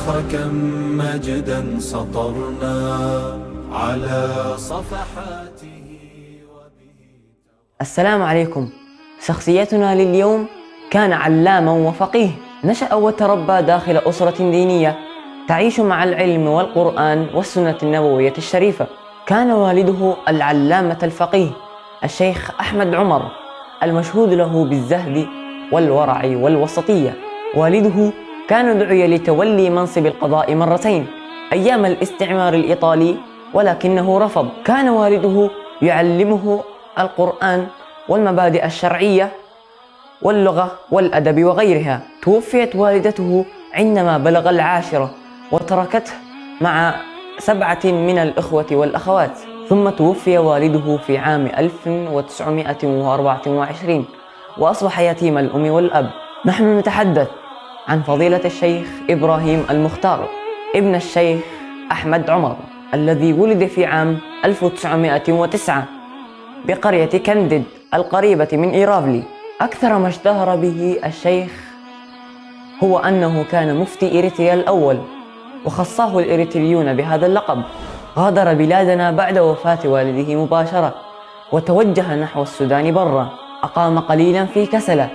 كم مجدا سطرنا على صفحاته. السلام عليكم. شخصيتنا لليوم كان علاماً وفقيه، نشأ وتربى داخل أسرة دينية تعيش مع العلم والقرآن والسنة النبوية الشريفة. كان والده العلامة الفقيه الشيخ أحمد عمر، المشهود له بالزهد والورع والوسطية. والده كان دعي لتولي منصب القضاء مرتين أيام الاستعمار الإيطالي، ولكنه رفض. كان والده يعلمه القرآن والمبادئ الشرعية واللغة والأدب وغيرها. توفيت والدته عندما بلغ العاشرة، وتركته مع 7 من الإخوة والأخوات. ثم توفي والده في عام 1924، وأصبح يتيم الأم والأب. نحن نتحدث عن فضيلة الشيخ إبراهيم المختار ابن الشيخ أحمد عمر، الذي ولد في عام 1909 بقرية كندد القريبة من إيرافلي. أكثر ما اشتهر به الشيخ هو أنه كان مفتي إريتريا الأول، وخصه الإريتريون بهذا اللقب. غادر بلادنا بعد وفاة والده مباشرة، وتوجه نحو السودان برا. أقام قليلا في كسلة،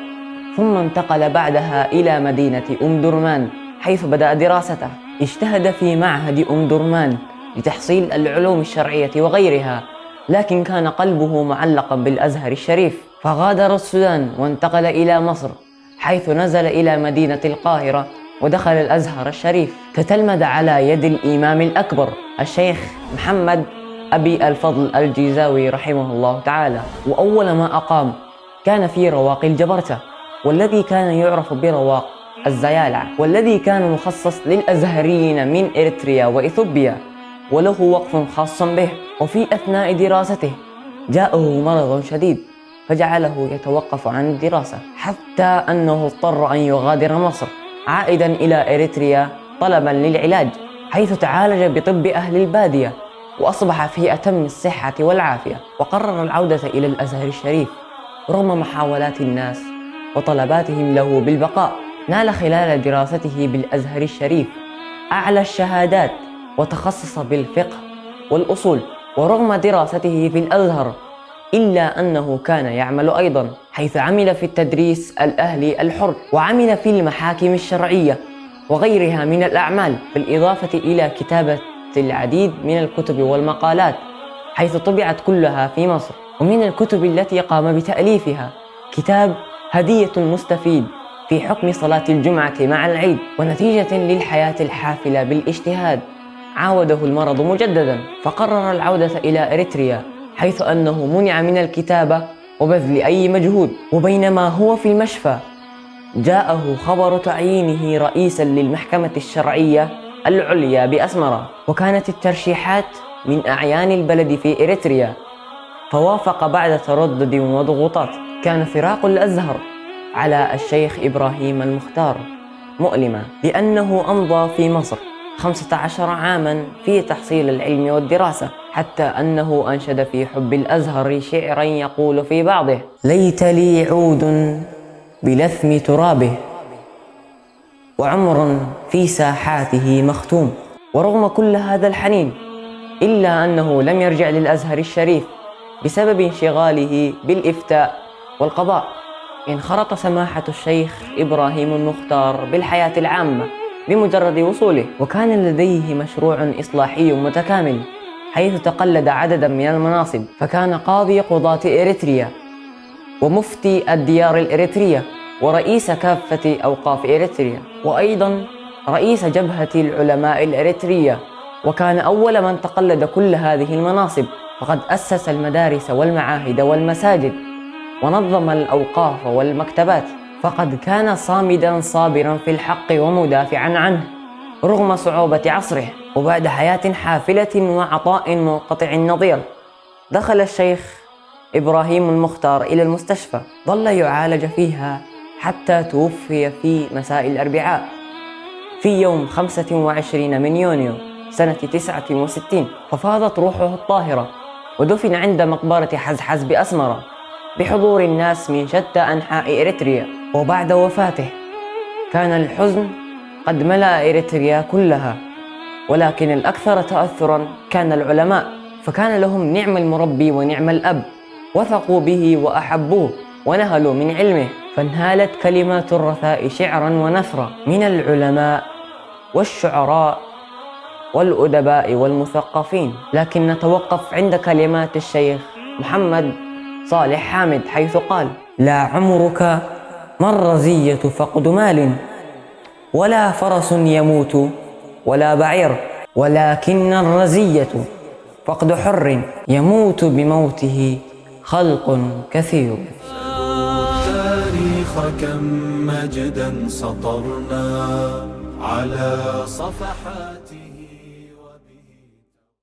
ثم انتقل بعدها إلى مدينة درمان حيث بدأ دراسته. اجتهد في معهد درمان لتحصيل العلوم الشرعية وغيرها، لكن كان قلبه معلقا بالأزهر الشريف، فغادر السودان وانتقل إلى مصر، حيث نزل إلى مدينة القاهرة ودخل الأزهر الشريف. تتلمذ على يد الإمام الأكبر الشيخ محمد أبي الفضل الجيزاوي رحمه الله تعالى. وأول ما أقام كان في رواق الجبرتة، والذي كان يعرف برواق الزيالع، والذي كان مخصص للأزهريين من إريتريا وإثيوبيا، وله وقف خاص به. وفي أثناء دراسته جاءه مرض شديد فجعله يتوقف عن الدراسة، حتى أنه اضطر أن يغادر مصر عائدا إلى إريتريا طلبا للعلاج، حيث تعالج بطب أهل البادية وأصبح في أتم الصحة والعافية. وقرر العودة إلى الأزهر الشريف رغم محاولات الناس وطلباتهم له بالبقاء. نال خلال دراسته بالأزهر الشريف أعلى الشهادات، وتخصص بالفقه والأصول. ورغم دراسته في الأزهر إلا أنه كان يعمل أيضا، حيث عمل في التدريس الأهلي الحر، وعمل في المحاكم الشرعية وغيرها من الأعمال، بالإضافة إلى كتابة العديد من الكتب والمقالات، حيث طبعت كلها في مصر. ومن الكتب التي قام بتأليفها كتاب هدية المستفيد في حكم صلاة الجمعة مع العيد. ونتيجة للحياة الحافلة بالاجتهاد عاوده المرض مجددا، فقرر العودة إلى إريتريا، حيث أنه منع من الكتابة وبذل أي مجهود. وبينما هو في المشفى جاءه خبر تعيينه رئيسا للمحكمة الشرعية العليا بأسمرة، وكانت الترشيحات من أعيان البلد في إريتريا، فوافق بعد تردد وضغوطات. كان فراق الأزهر على الشيخ إبراهيم المختار مؤلمة، لأنه أمضى في مصر 15 عاما في تحصيل العلم والدراسة، حتى أنه أنشد في حب الأزهر شعرا يقول في بعضه: ليت لي عود بلثم ترابه وعمر في ساحاته مختوم. ورغم كل هذا الحنين إلا أنه لم يرجع للأزهر الشريف بسبب انشغاله بالإفتاء والقضاء. انخرط سماحة الشيخ إبراهيم المختار بالحياة العامة بمجرد وصوله، وكان لديه مشروع إصلاحي متكامل، حيث تقلد عددا من المناصب، فكان قاضي قضاة إريتريا، ومفتي الديار الإريترية، ورئيس كافة أوقاف إريتريا، وأيضا رئيس جبهة العلماء الإريترية. وكان أول من تقلد كل هذه المناصب، فقد أسس المدارس والمعاهد والمساجد، ونظم الأوقاف والمكتبات. فقد كان صامدا صابرا في الحق ومدافعا عنه رغم صعوبة عصره. وبعد حياة حافلة وعطاء منقطع النظير، دخل الشيخ إبراهيم المختار إلى المستشفى، ظل يعالج فيها حتى توفي في مساء الأربعاء في يوم 25 من يونيو سنة 69، ففاضت روحه الطاهرة، ودفن عند مقبرة حزحز بأسمرة بحضور الناس من شتى أنحاء إريتريا. وبعد وفاته كان الحزن قد ملأ إريتريا كلها، ولكن الأكثر تأثرا كان العلماء، فكان لهم نعم المربي ونعم الأب، وثقوا به وأحبوه ونهلوا من علمه، فانهالت كلمات الرثاء شعرا ونثرا من العلماء والشعراء والأدباء والمثقفين. لكن نتوقف عند كلمات الشيخ محمد صالح حامد، حيث قال: لا عمرك ما الرزية فقد مال، ولا فرس يموت ولا بعير، ولكن الرزية فقد حر يموت بموته خلق كثير. التاريخ كم مجدا سطرنا على صفحات